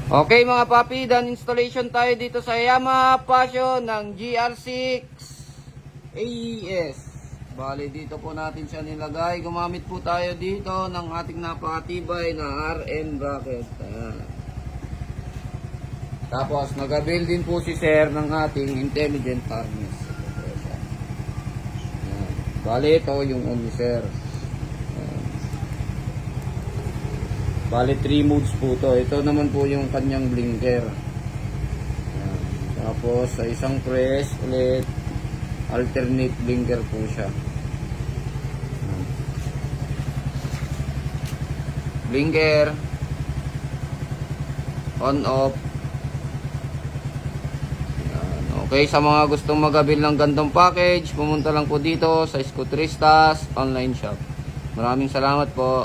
Okay mga papi, done installation tayo dito sa Yamaha Passion ng GR6 AES. Bali dito po natin siya nilagay. Gumamit po tayo dito ng ating napakatibay na RN bracket. Ayan. Tapos nag-avail din po si sir ng ating intelligent harness. Ayan. Bali ito yung on ni sir. Bali 3 modes po to. Ito naman po yung kanyang blinker. Ayan. Tapos sa isang press ulit alternate blinker po siya. Ayan. Blinker on off. Ayan. Okay, sa mga gustong mag-avail ng gantong package, pumunta lang po dito sa Scooteristas online shop. Maraming salamat po.